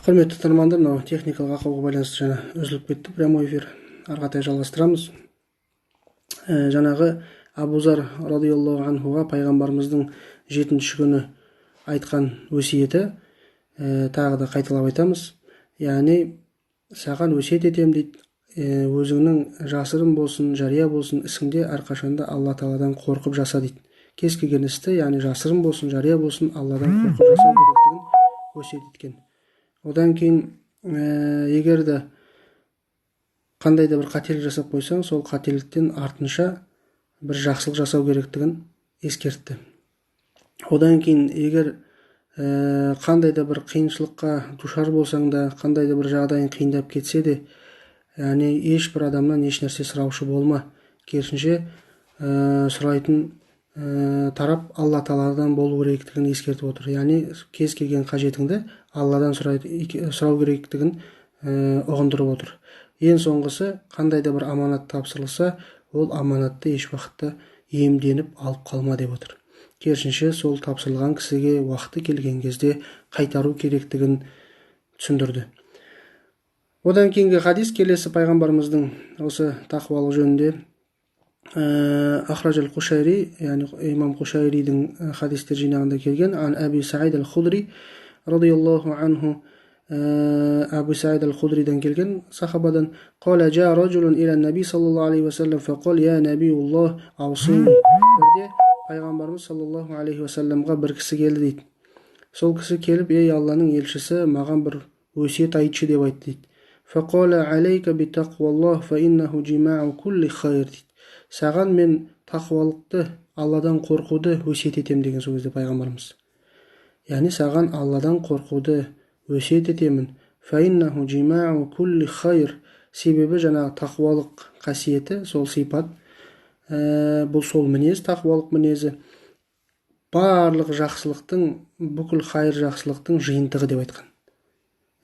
Құрметті тыңдармандар, мынау техникалық ақауға байланысты жаңа үзіліп кетті прямой эфир. Ары қарай жалғастырамыз. Жаңағы Абу-Зар радиаллаху анхуға пайғамбарымыздың 7-ші күні айтқан өсиеті тағы да қайталап айтамыз. Яғни саған өсиет етем дейді, өзіңнің жасырын болсын, жария болсын ісіңде әрқашанда Алла Тағаладан қорқып жаса дейді. Кез келген істі, яғни жасырын болсын, жария болсын, Алладан қорқып жасау керектігін өсиет еткен. Одан кейін егер де қандай да бір қателік жасап қойсаң, сол қателіктен артынша бір жақсылық жасау керектігін ескертті. Одан кейін егер қандай да бір қиыншылыққа душар болсаң да, қандай да бір жағдайың қиындап кетсе де, яғни ешбір адамнан еш нәрсе сұраушы болма. Керісінше сұрайтын тарап Алла Тағаладан болу керектігін ескертіп отыр. Яғни кез келген қажетіңді Алладан сұрау керектігін ұғындырып отыр. Ең соңғысы, қандай да бір аманат тапсырылса, ол аманатты еш уақытта иемденіп алып қалма деп отыр. Керісінше сол тапсырылған кісіге уақыты келген кезде қайтару керектігін түсіндірді. Одан кейінгі хадис келесі пайғамбарымыздың осы тақуалық жөнінде Ахраж аль-Қушайри, яғни имам Қушайридің хадистер жинағында келген. Ан Аби Саид аль-Худри радиаллаху анху, Абу Саид аль-Худридан келген сахабадан: Қала жа раджулун иля наби саллаллаху алейхи ва саллам фақал я набиуллах аусини. Бірде пайғамбарымыз саллаллаху алейхи ва салламға бір кісі келді дейді. Сол кісі келіп, ей Алланың елшісі, маған бір өсиет айтшы деп айтты дейді. Фақала алейка би тақваллах фа иннаху жимау кулли хайр дейді. Саған мен тақуалықты, Алладан қорқуды өсиет етем деген сол кезде пайғамбарымыз. Яғни саған Алладан қорқуды өсиет етемін. Фа иннаху жимау кулли хайр. Себебі жаңағы тақуалық қасиеті, сол сипат, бұл сол мінез, тақуалық мінезі барлық жақсылықтың, бүкіл хайр жақсылықтың жиынтығы деп айтқан.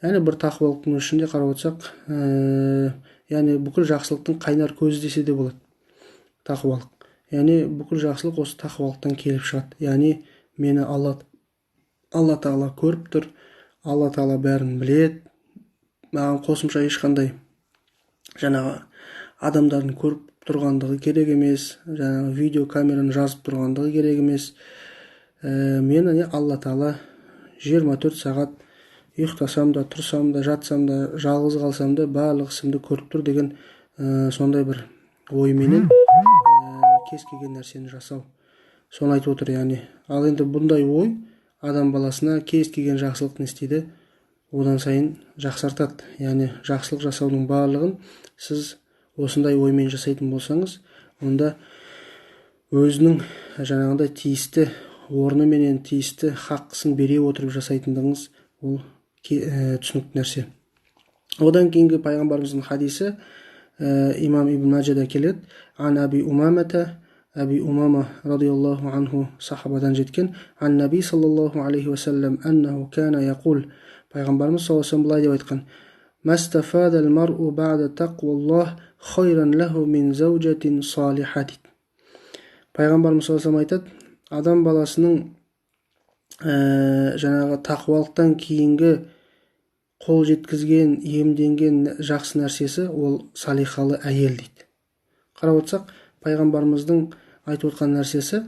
Яғни бір тақуалықтың ішінде қарап отырсақ, яғни бүкіл жақсылықтың қайнар көзі десе де болады. Тақуалық. Яғни бүкіл жақсылық осы тақуалықтан келіп шығады. Яғни мені Алла Тағала көріп тұр, Алла Тағала бәрін біледі. Маған қосымша ешқандай жаңағы адамдардың көріп тұрғандығы керек емес, жаңағы видео камераны жазып тұрғандығы керек емес. Мені Алла Тағала 24 сағат ұйықтасам да, тұрсам да, жатсам да, жалғыз қалсам да барлық ісімді көріп тұр деген сондай бір ойменен кез келген нәрсені жасау. Соны айтып отыр. Яғни ал енді бұндай ой адам баласына кез келген жақсылықты істейді, одан сайын жақсартады. Яғни жақсылық жасаудың барлығын сіз осындай оймен жасайтын болсаңыз, онда өзінің жаңағындай тиісті орны менен тиісті хаққысын бере отырып жасайтындығыңыз ол түсінікті нәрсе. Одан кейінгі пайғамбарымыздың хадисі имам Ибн Маджада келеді. Ан Аби Умамата, Аби Умама радиаллаху анху сахабадан жеткен. Ан Наби саллаллаху алейхи ва саллам аннаху кана яқул. Пайғамбарымыз саллаллаху алейхи ва саллам былай деп айтқан: Мастафадал мар'у бa'да тақваллах хайран лаху мин заужатин салихати. Пайғамбарымыз саллаллаху алейхи ва саллам айтады, адам баласының жаңағы тақуалықтан кейінгі қол жеткізген, иемденген жақсы нәрсесі ол салихалы әйел дейді. Қарап отырсақ, пайғамбарымыздың айтып отқан нәрсесі,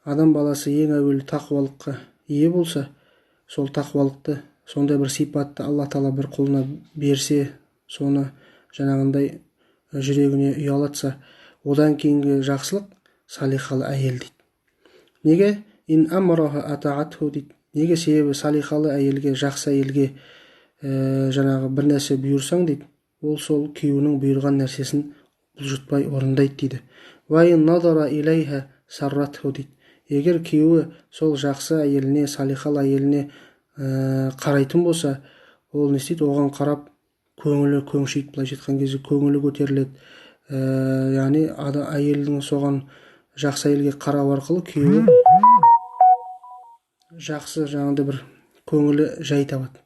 адам баласы ең әуелі тақуалыққа ие болса, сол тақуалықты, сондай бір сипатты Алла Тағала бір құлына берсе, соны жаңағындай жүрегіне ұялатса, одан кейінгі жақсылық салихалы әйел дейді. Неге? Ин амраха атаатху дейді. Неге? Себебі салихалы әйелге, жақсы әйелге жаңағы бір нәрсе бұйырсаң дейді, ол сол күйеуінің бұйырған нәрсесін бұлжытпай орындайды дейді. Вайын надара илайха сарратху дейді. Егер күйеуі сол жақсы әйеліне, салихалы әйеліне қарайтын болса, ол не істейді? Оған қарап көңілі көншиді, былайша айтқан кезде көңілі көтеріледі. Яғни әйелдің соған жақсы әйелге қарау арқылы күйеуі жақсы жаңағындай бір көңілі жай табады.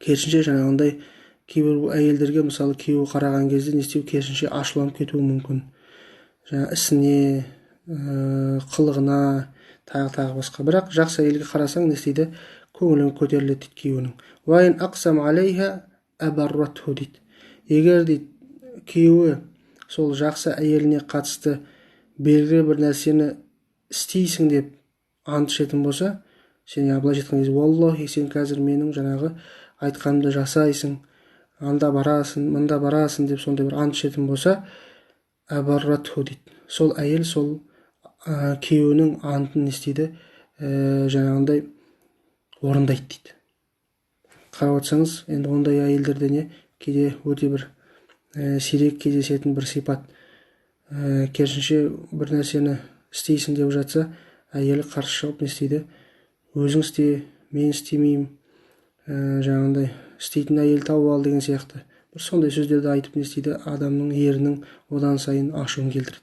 Керісінше жаңағындай кейбір әйелдерге мысалы күйеуі қараған кезде не істеу? Керісінше ашуланып кетуі мүмкін. Жаңа ісіне, қылығына, тағы басқа. Бірақ жақсы әйелге қарасаң не істейді? көңілің көтеріледі дейді күйеуінің. Вайн ақсам алейха абарратху дейді. Егер дейді күйеуі сол жақсы әйеліне қатысты белгілі бір нәрсені істейсің деп ант ішетін болса, сен былайша айтқан кезде уаллахи сен қазір менің жаңағы айтқанымды жасайсың, анда барасың, мында барасың деп сондай бір ант ішетін болса, абарратху дейді. Сол әйел сол күйеуінің антын не істейді, жаңағындай орындайды дейді. Қарап отырсаңыз, енді ондай әйелдерде не кейде өте бір сирек кездесетін бір сипат. Керісінше бір нәрсені істейсің деп жатса, әйелі қарсы шығып не істейді, өзің істе, мен істемеймін, жаңағындай істейтін әйел тауып ал деген сияқты бір сондай сөздерді айтып не істейді, адамның ерінің одан сайын ашуын келтіреді.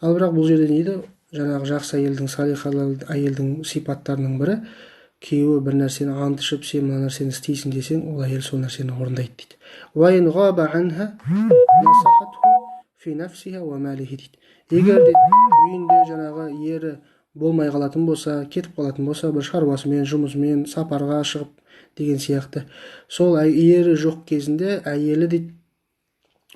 Ал бірақ бұл жерде не дейді, жаңағы жақсы әйелдің, салихалы әйелдің сипаттарының бірі, күйеуі бір нәрсені ант ішіп, сен мына нәрсені істейсің десең, ол әйел сол нәрсені орындайды дейді. Уайын ғаба анха насахатху фи нафсиха ва малихи дейді. Егер де үйінде жаңағы ері болмай қалатын болса, кетіп қалатын болса, бір шаруасымен, жұмысымен, сапарға шығып деген сияқты, сол ері жоқ кезінде әйелі дейді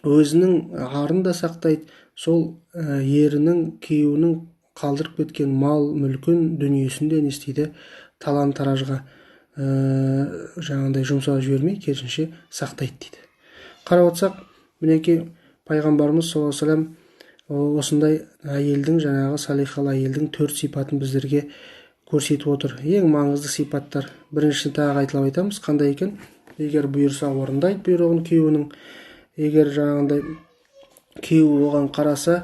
өзінің арын да сақтайды, сол ерінің, күйеуінің қалдырып кеткен мал, мүлкін, дүниесін де не істейді, талан-таражға жаңағындай жұмсап жібермей, керісінше сақтайды дейді. Қарап отырсақ, мінекей пайғамбарымыз саллаллаху алейхи ва саллям осындай әйелдің, жаңағы салихалы әйелдің 4 сипатын біздерге көрсетіп отыр. Ең маңызды сипаттар. Біріншісін тағы айтылып айтамыз, қандай екен? Егер бұйырса орындайды бұйрығын күйеуінің, егер жаңағындай күйеуі оған қараса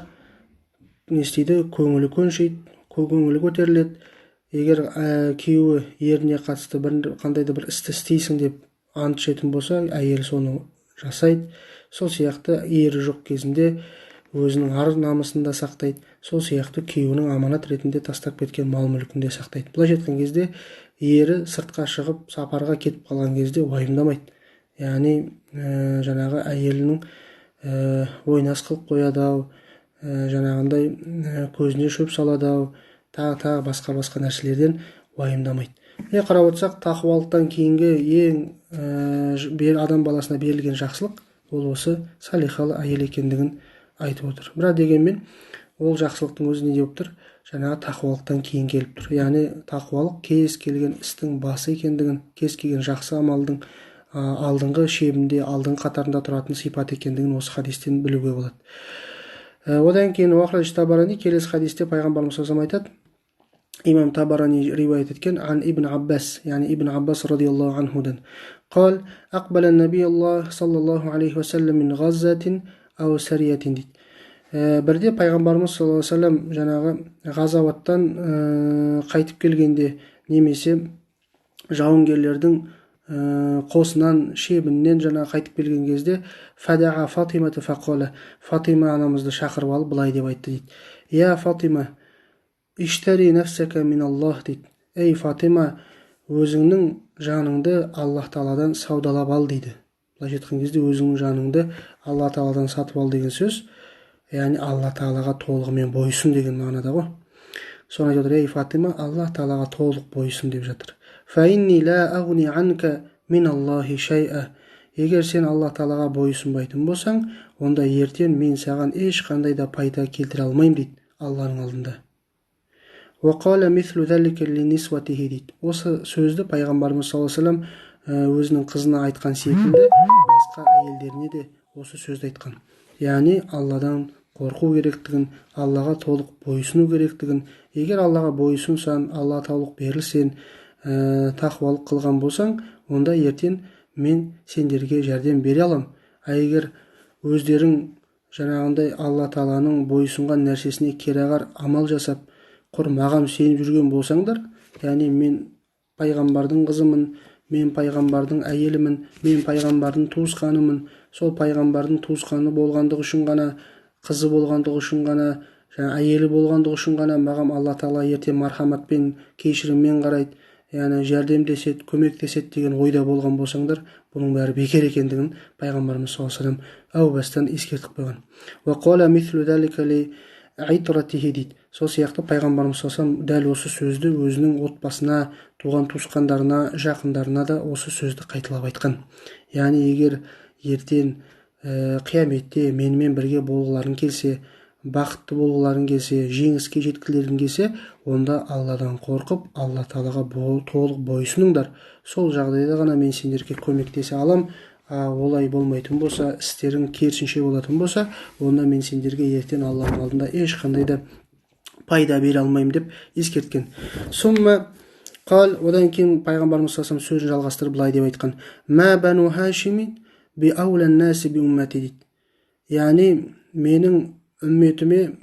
не істейді, көңілі көншиді, көңілі көтеріледі. Егер күйеуі еріне қатысты қандайды бір істі істейсің деп ант ішетін болса, әйел соны жасайды. Сол сияқты ері жоқ кезінде өзінің ар намысын да сақтайды. Сол сияқты күйеуінің аманат ретінде тастап кеткен мал мүлкін де сақтайды. Былайша айтқан кезде ері сыртқа шығып сапарға кетіп қалған кезде уайымдамайды. Яғни жаңағы әйелінің ойнас қылып қояды-ау, жаңағындай көзіне шөп салады-ау, тағы басқа нәрселерден уайымдамайды. Қарап отырсақ, тақуалықтан кейінгі ең адам баласына берілген жақсылық ол осы салихалы әйел екендігін айтып отыр. Бірақ дегенмен ол жақсылықтың өзі не деп тұр? Жаңағы тақуалықтан кейін келіп тұр. Яғни тақуалық кез келген істің басы екендігін, кез келген жақсы амалдың алдыңғы шебінде, алдыңғы қатарында тұратын сипат екендігін осы хадистен білуге болады. Одан кейін уахраж Табарани келесі хадисте пайғамбарымыз саллаллаху алейхи ва саллям айтады. Имам Табарани риуаят еткен ан Ибн Аббас, яғни Ибн Аббас радиаллаху анхудан. Қал, ақбала наби Аллах саллаллаху алейхи ва саллям мин ғаззатин ау сариятин дейді. Бірде пайғамбарымыз саллаллаху алейхи ва саллям жаңағы ғазауаттан қайтып келгенде, немесе жауынгерлердің қосынан, шебінен жаңағы қайтып келген кезде, фадаға Фатиматы фақола, Фатима анамызды шақырып алып былай деп айтты дейді. Я Фатима, иштари нафсака мин Аллах дейді. Ей Фатима, өзіңнің жаныңды Аллах Тағаладан саудалап ал дейді. Былайша айтқан кезде өзіңнің жаныңды Алла Тағаладан сатып ал деген сөз, яғни Алла Тағалаға толығымен бойсын деген мағынада ғой. Соны айтып отыр, ей Фатима, Алла Тағалаға толық бойсын деп жатыр. Фаинни ла агни анка мин Аллахи шай'a. Егер сен Алла Тағалаға бойсынбайтын болсаң, онда ертең мен саған ешқандай да пайда келтіре алмаймын дейді Алланың алдында. Уақала мислу залика линисватихи дейді. Осы сөзді пайғамбарымыз саллаллаху алейхи ва саллям өзінің қызына айтқан секілді басқа әйелдеріне де осы сөзді айтқан. Яғни Алладан қорқу керектігін, Аллаға толық бойсыну керектігін, егер Аллаға бойсынсаң, Алла толық берілсең, тақуалық қылған болсаң, онда ертең мен сендерге жәрдем бере алам. Егер өздерің жаңағындай Алла Тағаланың бойсынған нәрсесіне керағар амал жасап, құр маған сеніп жүрген болсаңдар, яғни мен пайғамбардың қызымын, мен пайғамбардың әйелімін, мен пайғамбардың туысқанымын, сол пайғамбардың туысқаны болғандығы үшін ғана, қызы болғандығы үшін ғана, әйелі болғандығы үшін ғана маған Алла Тағала ертең мархаматпен, кешіріммен қарайды, яғни жәрдемдеседі, көмектеседі деген ойда болған болсаңдар, бұның бәрі бекер екендігін пайғамбарымыз саллаллаху алейхи ва саллям әу бастан ескертіп қойған. Уақала мислу залика ли айтратихи дейді. Сол сияқты пайғамбарымыз саллаллаху алейхи дәл осы сөзді өзінің отбасына, туған туысқандарына, жақындарына да осы сөзді қайталап айтқан. Яғни егер ертең қияметте менімен бірге болғыларың келсе, бақытты болғыларың келсе, жеңіске жеткілерің келсе, онда Алладан қорқып, Алла Тағалаға толық бойсұныңдар. Сол жағдайда ғана мен сендерге көмектесе алам. Олай болмайтын болса, істерің керісінше болатын болса, онда мен сендерге ертең Алланың алдында ешқандай да пайда бере алмаймын деп ескерткен. Одан кейін пайғамбарымыз саллаллаху алейхи сөзін жалғастырып былай деп айтқан: "Ма бану Хашимин би аулан наси би уммати" дейді. Яғни менің үмметіме,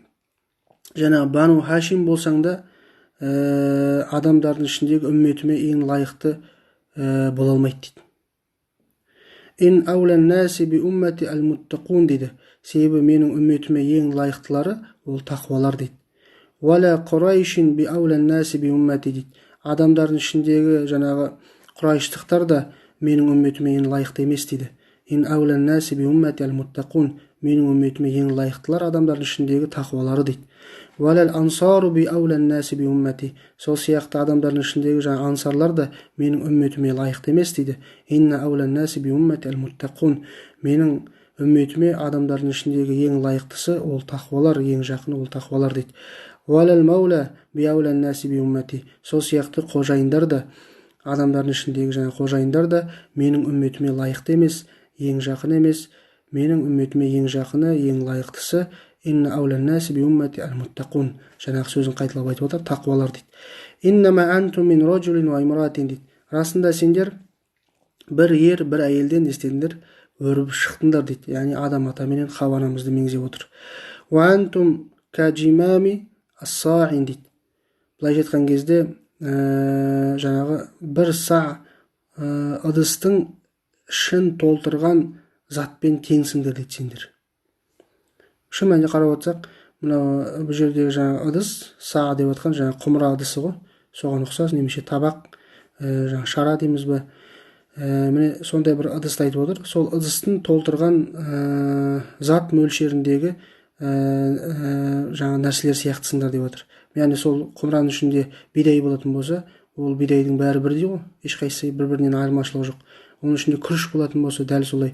жаңағы Бану Хашим болсаң да, адамдардың ішіндегі үмметіме ең лайықты бола алмайды дейді. "Ин аулан наси би уммати ал-муттақун" дейді. Себебі менің үмметіме ең лайықтылары ол тақуалар дейді. "Вала Құрайшин би аулан наси би уммати" дейді. Адамдардың ішіндегі жаңағы құрайштықтар да менің үмметіме ең лайықты емес дейді. "Ин аулан наси би уммати ал-муттақун" менің үмметіме ең лайықтылар адамдардың ішіндегі тақуалары дейді. "Валал ансару би аулан наси би уммати" сол сияқты адамдардың ішіндегі жаңа ансарлар да менің үмметіме лайықты емес дейді. "Инна аулан наси би уммати ал-муттақун" менің үмметіме адамдардың ішіндегі ең лайықтысы ол тақуалар, ең жақыны ол тақуалар дейді. "Валал маула би аулан наси би уммати" сол сияқты қожайындар да, адамдардың ішіндегі жаңа қожайындар да менің үмметіме лайықты емес, ең жақын емес. Менің үмметіме ең жақыны, ең лайықтысы "Инна аулан наси би уммати ал-муттақун" жаңағы сөзін қайталап айтып отыр, тақуалар дейді. "Иннама антум мин раджулин ва имратин" дейді. Расында сендер бір ер, бір әйелден не істедіңдер? Өріп шықтыңдар дейді. Яғни Адам ата менен Хауа анамызды меңзеп отыр. "Ва антум каджимами ас-саин" дейді. Былай айтқан кезде жаңағы бір са ыдыстың ішін толтырған затпен теңсіңдер дейді сендер. Шын мәнінде қарап отырсақ, мынау бұл жердегі жаңағы ыдыс, са деп отқан жаңағы құмыра ыдысы ғой, соған ұқсас, немесе табақ, жаңағы шара дейміз бе, міне сондай бір ыдысты айтып отыр. Сол ыдыстың толтырған зат мөлшеріндегі жаңа нәрселер сияқтысыңдар деп отыр. Яғни сол құмыраның ішінде бидай болатын болса, ол бидайдың бәрі бірдей ғой, ешқайсысы бір-бірінен айырмашылығы жоқ. Оның ішінде күріш болатын болса, дәл солай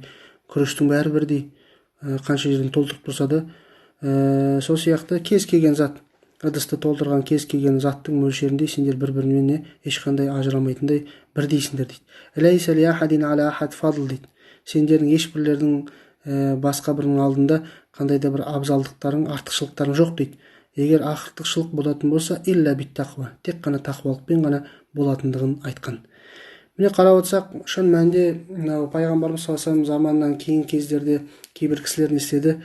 күріштің бәрі бірдей, қанша жерден толтырып тұрса да. Сол сияқты кез келген зат, ыдысты толтырған кез келген заттың мөлшерінде сендер бір-бірінен ешқандай ажырамайтындай бірдейсіңдер дейді. "Лайса ли ахадин ала ахад фадл" дейді. Сендердің ешбірлердің басқа бірінің алдында қандай да бір абзалдықтарың, артықшылықтарың жоқ дейді. Егер артықшылық болатын болса, илля бит тақуа, тек қана тақуалықпен ғана болатындығын айтқан. Міне қарап отырсақ, шын мәнінде пайғамбарымыз саллаллаху алейхи заманнан кейін кездерде кейбір кісілер не істеді?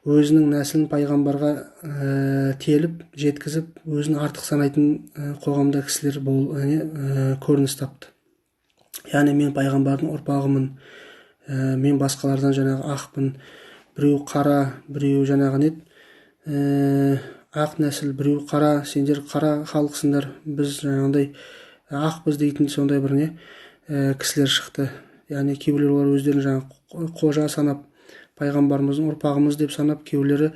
Өзінің нәсілін пайғамбарға теліп, жеткізіп, өзін артық санайтын қоғамда кісілер көрініс тапты. Яғни мен пайғамбардың ұрпағымын, мен басқалардан жаңағы ақпын, біреу қара, біреу жаңағы ақ нәсіл, біреу қара, сендер қара халықсыңдар, біз жаңағыдай ақпыз дейтін сондай бір кісілер шықты. Яғни кейбіреулер өздерін жаңағы қожа санап, пайғамбарымыздың ұрпағымыз деп санап, кейбіреулері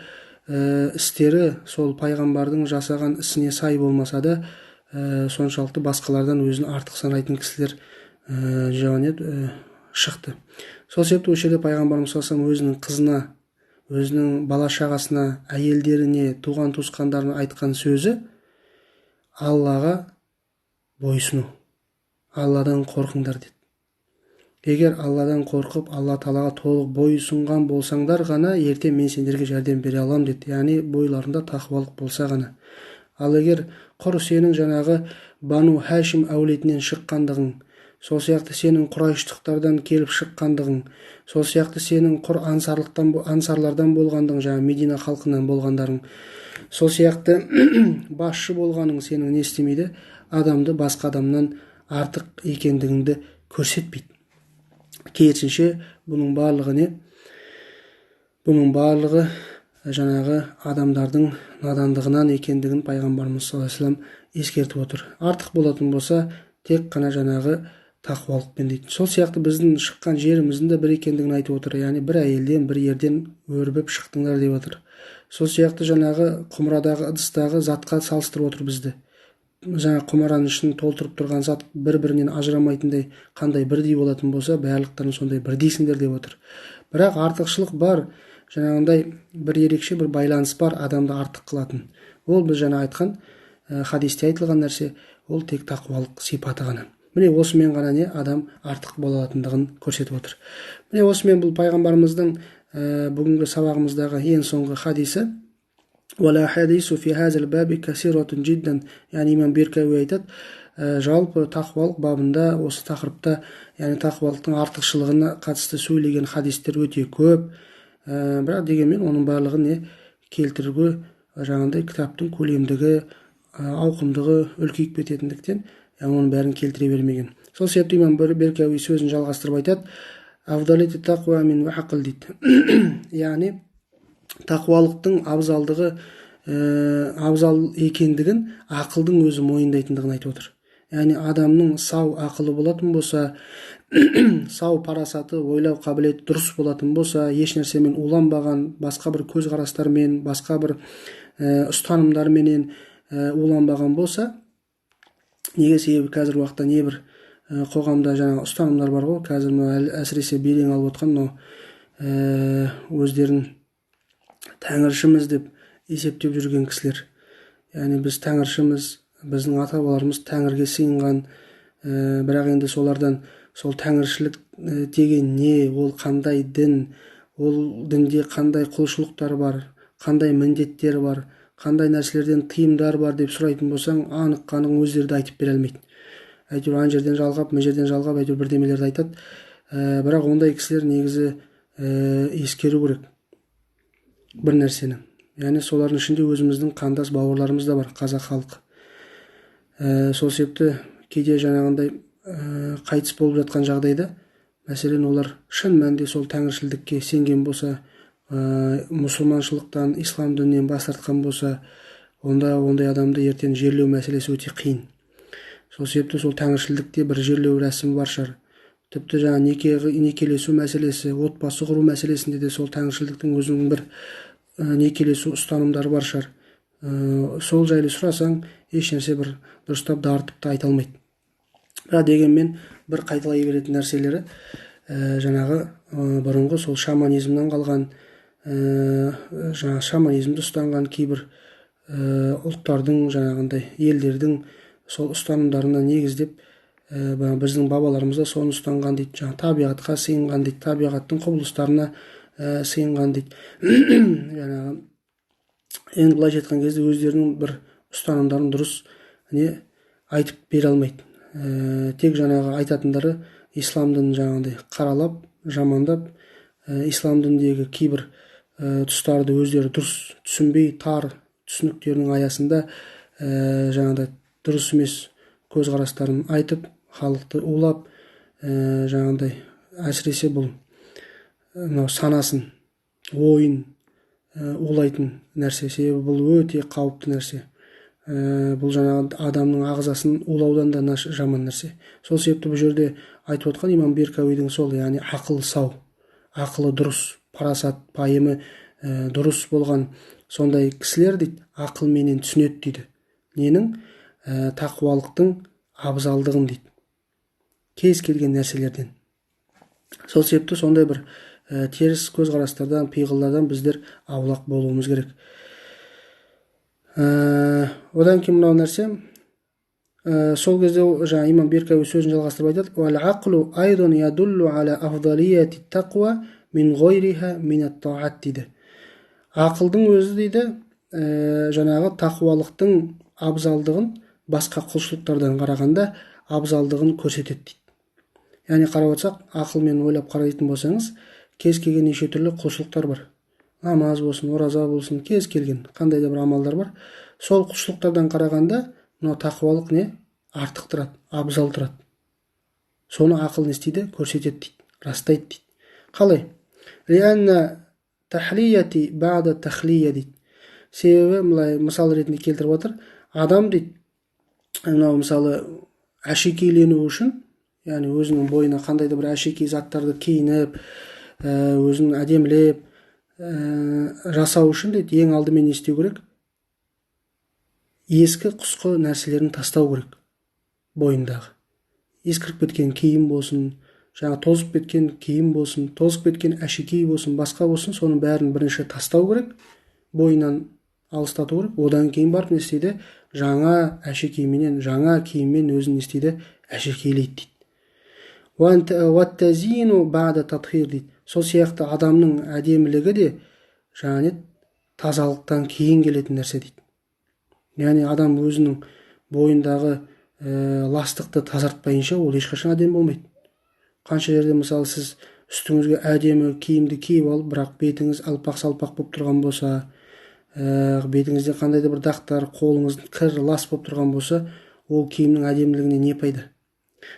істері сол пайғамбардың жасаған ісіне сай болмаса да, соншалықты басқалардан өзін артық санайтын кісілер шықты. Сол себепті осы жерде пайғамбарымыз саллаллаху алейхи өзінің қызына, өзінің бала шағасына, әйелдеріне, туған туысқандарына айтқан сөзі Аллаға бойсыну, Алладан қорқыңдар деді. Егер Алладан қорқып, Алла Тағалаға толық бойсұнған болсаңдар ғана, ертең мен сендерге жәрдем бере алам деді. Яғни бойларында тақуалық болса ғана. Ал егер құр сенің жаңағы Бану Хашим әулетінен шыққандығың, сол сияқты сенің құрайштықтардан келіп шыққандығың, сол сияқты сенің құр ансарлардан болғандығың, жаңағы Медина халқынан болғандарың, сол сияқты басшы болғаның сенің не істемейді? Адамды басқа адамнан артық екендігіңді көрсетпейді. Керісінше бұның барлығы жаңағы адамдардың надандығынан екендігін пайғамбарымыз саллаллаху алейхи вассалам ескертіп отыр. Артық болатын болса, тек қана жаңағы тақуалықпен дейді. Сол сияқты біздің шыққан жеріміздің де бір екендігін айтып отыр. Яғни бір әйелден, бір ерден өрбіп шықтыңдар деп отыр. сол сияқты жаңағы құмырадағы ыдыстағы затқа салыстырып отыр бізді. Жаңа құмараның ішін толтырып тұрған зат бір-бірінен ажырамайтындай қандай бірдей болатын болса, барлықтарың сондай бірдейсіңдер деп отыр. Бірақ артықшылық бар, жаңағындай бір ерекше бір байланыс бар адамды артық қылатын. Ол біз жаңа айтқан хадисте айтылған нәрсе, ол тек тақуалық сипаты ғана. Міне осымен ғана не адам артық бола алатындығын көрсетіп отыр. Міне осымен бұл пайғамбарымыздың бүгінгі сабағымыздағы ең соңғы хадисі. Вала хадису фи хазал баби касиратун жиддан. Яғни имам Беркауи айтады, жалпы тақуалық бабында осы тақырыпта, яғни тақуалықтың артықшылығына қатысты сөйлеген хадистер өте көп. Бірақ дегенмен оның барлығын не келтіруге жаңағындай кітаптың көлемдігі, ауқымдығы үлкейіп кететіндіктен оның бәрін келтіре бермеген. Сол себепті имам Беркауи сөзін жалғастырып айтады, афдалити тақуа мин вақыл дейді. Яғни тақуалықтың абзалдығы, абзал екендігін ақылдың өзі мойындайтындығын айтып отыр. Яғни адамның сау ақылы болатын болса, сау парасаты, ойлау қабілеті дұрыс болатын болса, еш нәрсемен уланбаған, басқа бір көзқарастармен, басқа бір ұстанымдарменен уланбаған болса, неге себебі қазір уақытта небір қоғамда жаңа ұстанымдар бар ғой, қазір әсіресе белең алып отқан өздерін тәңіршіміз деп есептеп жүрген кісілер. Яғни біз тәңіршіміз, біздің ата-бабаларымыз тәңірге сыйынған, бірақ енді солардан сол тәңіршілік деген не, ол қандай дін, ол дінде қандай құлшылықтар бар, қандай міндеттер бар, қандай нәрселерден тыйымдар бар деп сұрайтын болсаң, анық-қанық өздері де айтып бере алмайды. Әйтеуір ана жерден жалғап, мына жерден жалғап, әйтеуір бірдемелерді айтады. Бірақ ондай кісілер негізі ескеру керек бір нәрсені. Яғни солардың ішінде өзіміздің қандас бауырларымыз да бар, қазақ халқы. Сол себепті кейде жаңағындай қайтыс болып жатқан жағдайда, мәселен олар шын мәнінде сол тәңіршілдікке сенген болса, мұсылманшылықтан, ислам дінінен бас тартқан болса, онда ондай адамды ертең жерлеу мәселесі өте қиын. Сол себепті сол тәңіршілдікте бір жерлеу рәсімі бар шығар. Тіпті жаңа некелесу мәселесі, отбасы құру мәселесінде де сол тәңіршілдіктің өзінің бір некелесу ұстанымдары бар шығар. Сол жайлы сұрасаң, еш нәрсе бір дұрыстап дарытып та айта алмайды. Бірақ дегенмен бір қайталай беретін нәрселері жаңағы бұрынғы сол шаманизмнан қалған, жаңа шаманизмді ұстанған кейбір ұлттардың, жаңағындай елдердің сол ұстанымдарына негіздеп, біздің бабаларымыз да соны ұстанған дейді, жаңа табиғатқа сыйынған дейді, табиғаттың құбылыстарына сыйынған дейді. Жаңағы енді былайша айтқан кезде өздерінің бір ұстанымдарын дұрыс айтып бере алмайды. Тек жаңағы айтатындары ислам дінін жаңағындай қаралап, жамандап, ислам дініндегі кейбір тұстарды өздері дұрыс түсінбей, тар түсініктерінің аясында жаңағыдай дұрыс емес көзқарастарын айтып, халықты улап, жаңағыдай әсіресе бұл санасын, ойын улайтын нәрсе. Себебі бұл өте қауіпті нәрсе. Бұл жаңағы адамның ағзасын улаудан да жаман нәрсе. Сол себепті бұл жерде айтып отқан имам Беркауидің сол, яғни ақылы сау, ақылы дұрыс, парасат, пайымы дұрыс болған сондай кісілер дейді, ақылменен түсінеді дейді. Ненің? Тақуалықтың абзалдығын дейді. Кез келген нәрселерден. Сол себепті сондай бір теріс көзқарастардан, пиғылдардан біздер аулақ болуымыз керек. Одан кейін мынау нәрсе, сол кезде жаңа имам Беркауи сөзін жалғастырып айтады, «Вал-ақлу айдан ядуллу аля афдалияти тақуа мин ғойриха минат таат» дейді. Ақылдың өзі дейді, жаңағы тақуалықтың абзалдығын басқа құлшылықтардан қарағанда абзалдығын көрсетеді дейді. Яғни қарап отырсақ, ақылмен ойлап қарайтын болсаңыз, кез келген неше түрлі құлшылықтар бар. Намаз болсын, ораза болсын, кез келген қандай да бір амалдар бар. Сол құлшылықтардан қарағанда, мынау тақуалық не? Артық тұрады, абзал тұрады. Соны ақыл не істейді? Көрсетеді дейді, растайды дейді. Қалай? Лианна тахлияти бада тахлия дейді. Себебі былай мысал ретінде келтіріп отыр. Адам дейді, мынау мысалы әшекейлену үшін, яғни өзінің бойына қандай да бір әшекей заттарды киініп, өзін әдемілеп, жасау үшін дейді ең алдымен не істеу керек? Ескі құсқы нәрселерін тастау керек бойындағы. Ескіріп кеткен киім болсын, жаңа тозып кеткен киім болсын, тозып кеткен әшекей болсын, басқа болсын, соның бәрін бірінші тастау керек, бойынан алыстату керек. Одан кейін барып не істейді? Жаңа әшекейменен, жаңа киіммен өзін не істейді? Әшекейлейді дейді. Уаттазину бa'да татхир дейді. Сол сияқты адамның әдемілігі де жаңа тазалықтан кейін келетін нәрсе дейді. Яғни адам өзінің бойындағы ластықты тазартпайынша ол ешқашан әдемі болмайды. Қанша жерде мысалы сіз үстіңізге әдемі киімді киіп алып, бірақ бетіңіз алпақ-салпақ болып тұрған болса, бетіңізде қандай да бір дақтар, қолыңыз кір, лас болып тұрған болса, ол киімнің әдемілігіне не пайда?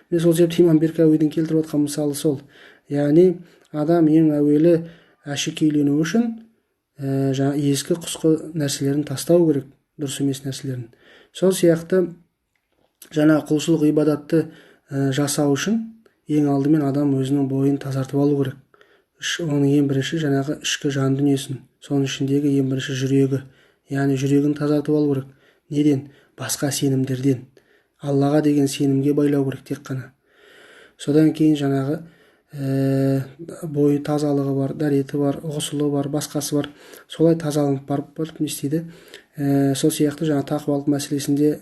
Міне сол себепті имам Беркауидің келтіріп отқан мысалы сол. Яғни адам ең әуелі әшекейлену үшін жаңа ескі құсқы нәрселерін тастау керек, дұрыс емес нәрселерін. Сол сияқты жаңа құлшылық ибадатты жасау үшін ең алдымен адам өзінің бойын тазартып алу керек. Оның ең бірінші жаңағы ішкі жан дүниесін, соның ішіндегі ең бірінші жүрегі, яғни жүрегін тазартып алу керек. Неден? Басқа сенімдерден. Аллаға деген сенімге байлау керек тек қана. Содан кейін жаңағы бойы тазалығы бар, дәреті бар, ғұсылы бар, басқасы бар. Солай тазаланып барып не істейді? Сол сияқты жаңа тақуалық мәселесінде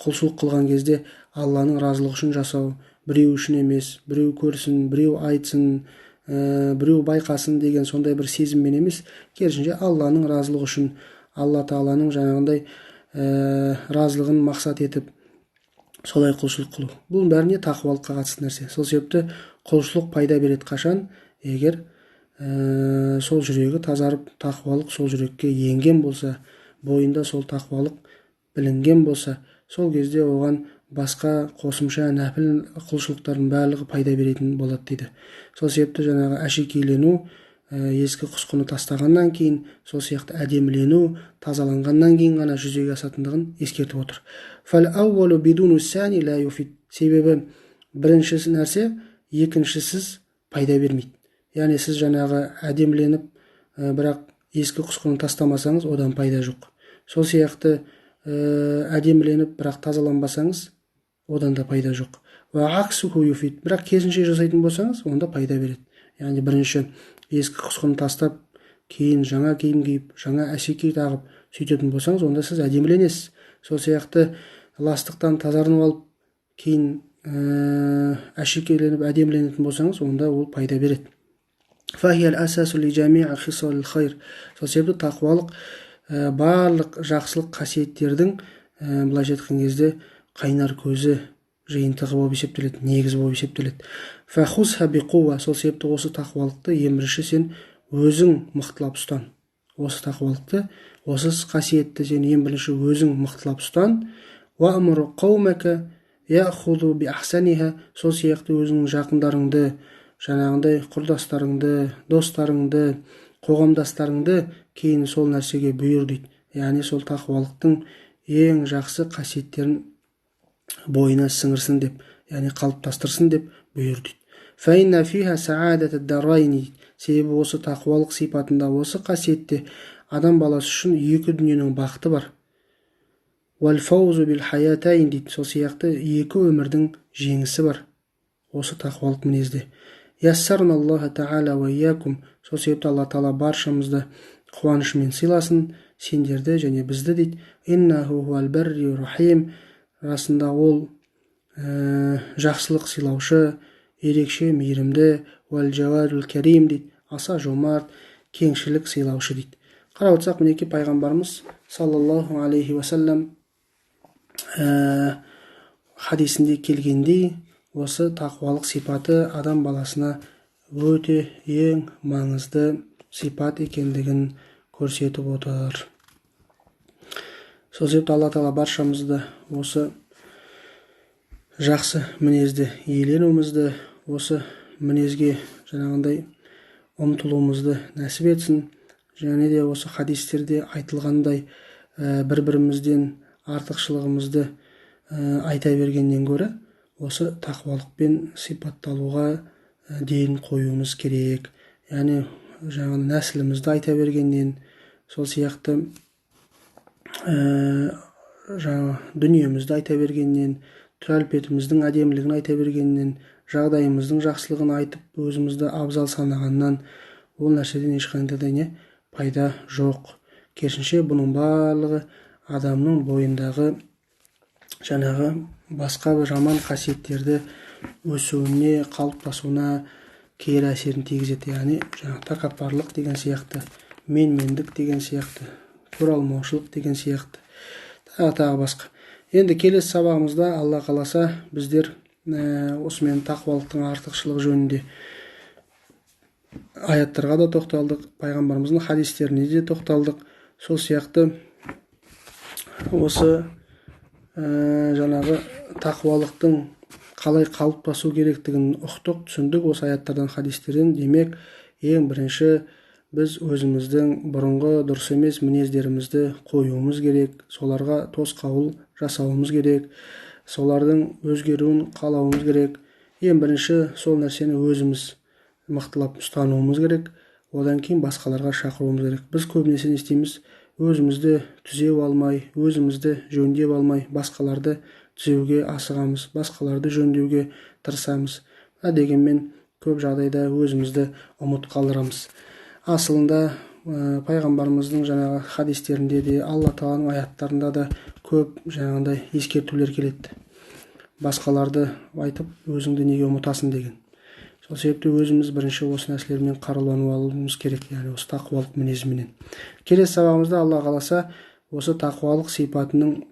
құлшылық қылған кезде Алланың разылығы үшін жасау, біреу үшін емес, біреу көрсін, біреу айтсын, біреу байқасын деген сондай бір сезіммен емес, керісінше Алланың разылығы үшін, Алла Тағаланың жаңағындай разылығын мақсат етіп солай құлшылық қылу. Бұл бәріне тақуалыққа қатысты нәрсе. Сол себепті құлшылық пайда береді қашан? Егер сол жүрегі тазарып, тақуалық сол жүрекке енген болса, бойында сол тақуалық білінген болса, сол кезде оған басқа қосымша нәпіл құлшылықтардың барлығы пайда беретін болады дейді. Сол себепті жаңағы әшекейлену, ескі құсқыны тастағаннан кейін, сол сияқты әдемілену, тазаланғаннан кейін ғана жүзеге асатындығын ескертіп отыр. Себебі біріншісі нәрсе екіншісіз пайда бермейді. Яғни сіз жаңағы әдеміленіп, бірақ ескі құсқыны тастамасаңыз, одан пайда жоқ. Сол сияқты әдеміленіп, бірақ тазаланбасаңыз, одан да пайда жоқ. Бірақ керісінше жасайтын болсаңыз, онда пайда береді. Яғни бірінші ескі құсқыны тастап, кейін жаңа киім киіп, жаңа әшекей тағып сөйтетін болсаңыз, онда сіз әдеміленесіз. Сол сияқты ластықтан тазарынып алып, кейін әшекейленіп әдеміленетін болсаңыз, онда ол пайда береді. Сол себепті тақуалық барлық жақсылық қасиеттердің былайша айтқан кезде қайнар көзі, жиынтығы болып есептеледі, негізі болып есептеледі. Сол себепті осы тақуалықты ең бірінші сен өзің мықтылап ұстан. Осы тақуалықты, осы қасиетті сен ең бірінші өзің мықтылап ұстан. Сол сияқты өзіңнің жақындарыңды, жаңағындай құрдастарыңды, достарыңды, қоғамдастарыңды кейін сол нәрсеге бұйыр дейді. Яғни сол тақуалықтың ең жақсы қасиеттерін бойына сіңірсін деп, яғни қалыптастырсын деп бұйыр дейді. Себебі осы тақуалық сипатында, осы қасиетте адам баласы үшін екі дүниенің бақыты бар. дейді. Сол сияқты екі өмірдің жеңісі бар осы тақуалық мінезде. Сол себепті Алла Тағала баршамызды қуанышымен сыйласын, сендерді және бізді дейді. Расында ол жақсылық сыйлаушы, ерекше мейірімді, дейді, аса жомарт, кеңшілік сыйлаушы дейді. Қарап отырсақ, мінекей пайғамбарымыз саллаллаху алейхи уассалам хадисінде келгендей, осы тақуалық сипаты адам баласына өте ең маңызды сипат екендігін көрсетіп отыр. Сол себепті Алла Тағала баршамызды осы жақсы мінезді иеленуімізді, осы мінезге жаңағындай ұмтылуымызды нәсіп етсін. Және де осы хадистерде айтылғандай бір-бірімізден артықшылығымызды айта бергеннен гөрі осы тақуалықпен сипатталуға дейін қоюымыз керек. Яғни жаңағы нәсілімізді айта бергеннен, сол сияқты жаңағы дүниемізді айта бергеннен, түр-әлпетіміздің әдемілігін айта бергеннен, жағдайымыздың жақсылығын айтып, өзімізді абзал санағаннан ол нәрседен ешқандай да не пайда жоқ. Керісінше бұның барлығы адамның бойындағы жаңағы басқа бір жаман қасиеттерді өсуіне, қалыптасуына кері әсерін тигізеді. Яғни жаңағы тәкаппарлық деген сияқты, менмендік деген сияқты, көралмаушылық деген сияқты, тағы басқа. Енді келесі сабағымызда Алла қаласа біздер осымен тақуалықтың артықшылығы жөнінде аяттарға да тоқталдық, пайғамбарымыздың хадистеріне де тоқталдық. Сол сияқты осы жаңағы тақуалықтың қалай қалыптасу керектігін ұқтық, түсіндік осы аяттардан, хадистерден. Демек, ең бірінші біз өзіміздің бұрынғы дұрыс емес мінездерімізді қоюымыз керек, соларға тосқауыл жасауымыз керек, солардың өзгеруін қалауымыз керек. Ең бірінші сол нәрсені өзіміз мықтылап ұстануымыз керек, одан кейін басқаларға шақыруымыз керек. Біз көбінесе не істейміз? Өзімізді түзеу алмай, өзімізді жөндеп алмай, басқаларды түзеуге асығамыз, басқаларды жөндеуге тырысамыз. Дегенмен көп жағдайда өзімізді ұмыт қалдырамыз. Асылында пайғамбарымыздың жаңағы хадистерінде де, Алла тағаланың аяттарында да көп жаңағындай ескертулер келеді. Басқаларды айтып, өзіңді неге ұмытасың деген. Сол себепті өзіміз бірінші осы нәрселермен қаруланып алуымыз керек, яғни осы тақуалық мінезіменен. Келесі сабағымызда Алла қаласа осы тақуалық сипатының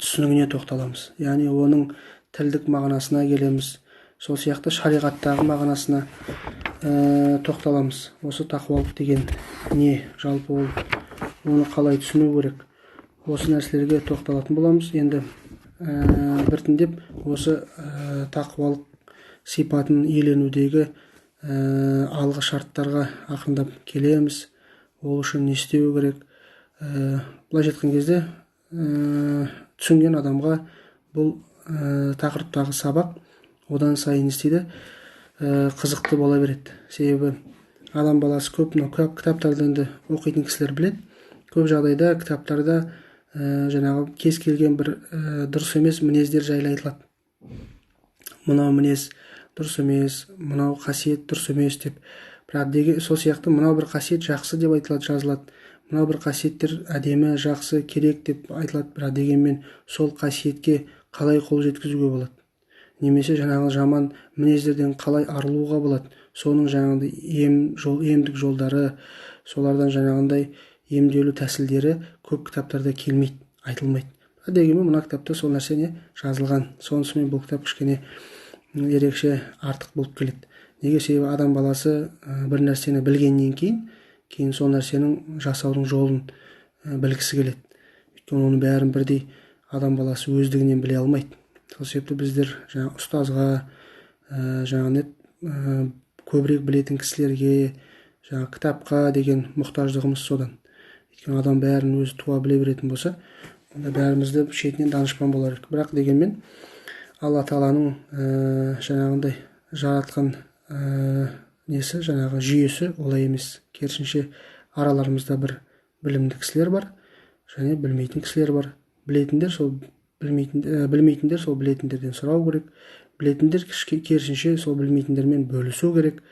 түсінігіне тоқталамыз. Яғни оның тілдік мағынасына келеміз. Сол сияқты шариғаттағы мағынасына тоқталамыз. Осы тақуалық деген не, жалпы оны қалай түсіну керек, осы нәрселерге тоқталатын боламыз. Енді біртіндеп осы тақуалық сипатын иеленудегі алғы шарттарға ақырындап келеміз. Ол үшін не істеу керек? Былайша айтқан кезде түсінген адамға бұл тақырыптағы сабақ одан сайын істейді, қызықты бола береді. Себебі адам баласы көп кітаптарды енді оқитын кісілер біледі. Көп жағдайда кітаптарда жаңағы кез келген бір дұрыс емес мінездер жайлы айтылады. Мынау мінез дұрыс емес, мынау қасиет дұрыс емес деп. Бірақ сол сияқты мынау бір қасиет жақсы деп айтылады, жазылады. Мынау бір қасиеттер әдемі, жақсы, керек деп айтылады. Бірақ дегенмен сол қасиетке қалай қол жеткізуге болады? Немесе жаңағы жаман мінездерден қалай арылуға болады? Соның жаңағындай емдік жолдары, солардан жаңағындай емделу тәсілдері көп кітаптарда келмейді, айтылмайды. Дегенмен мына кітапта сол нәрсе жазылған. Сонысымен бұл кітап кішкене ерекше артық болып келеді. Неге? Себебі адам баласы бір нәрсені білгеннен кейін сол нәрсенің жасаудың жолын білгісі келеді. Өйткені оның бәрін бірдей адам баласы өздігінен біле алмайды. Сол себепті біздер ұстазға, көбірек білетін кісілерге, кітапқа деген мұқтаждығымыз содан. Өйткені адам бәрін өзі туа біле беретін болса, онда бәрімізді шетінен данышпан болар едік. Бірақ дегенмен Алла тағаланың жаңағындай жаратқан несі, жаңағы жүйесі олай емес. Керісінше араларымызда бір білімді кісілер бар, және білмейтін кісілер бар. Білетіндер сол білмейтіндер сол білетіндерден сұрау керек. Білетіндер керісінше сол білмейтіндермен бөлісу керек.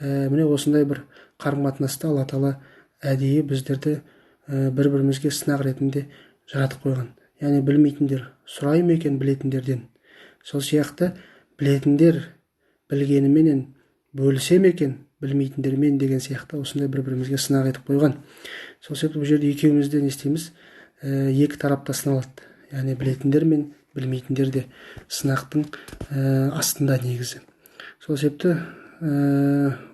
Міне осындай бір қарым-қатынаста Алла тағала әдейі біздерді бір-бірімізге сынақ ретінде жаратып қойған. Яғни білмейтіндер сұрай ма екен білетіндерден. Сол сияқты білетіндер білгеніменен бөлісе ме екен білмейтіндермен деген сияқты осындай бір-бірімізге сынақ етіп қойған. Сол себепті бұл жерде екеумізде не істейміз? Екі тарапта сыналады. Яғни білетіндер мен білмейтіндер де сынақтың астында негізі. Сол себепті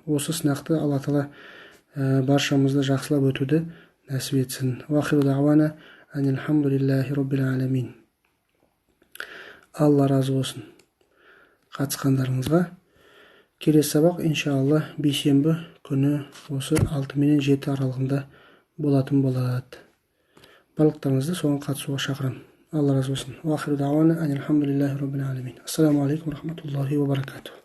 осы сынақты Алла тағала баршамызды жақсылап өтуді нәсіп етсін. Уахиру дауана анилхамдулиллахи роббил аламин. Алла разы болсын қатысқандарыңызға. Келесі сабақ иншалла бейсенбі күні осы 6 мен 7 аралығында болатын болады. Барлықтарыңызды соған қатысуға шақырамын. Алла разы болсын. Уахиру дауана анилхамдулиллахи роббил аламин. Ассаламу алейкум рахматуллахи ва баракатух.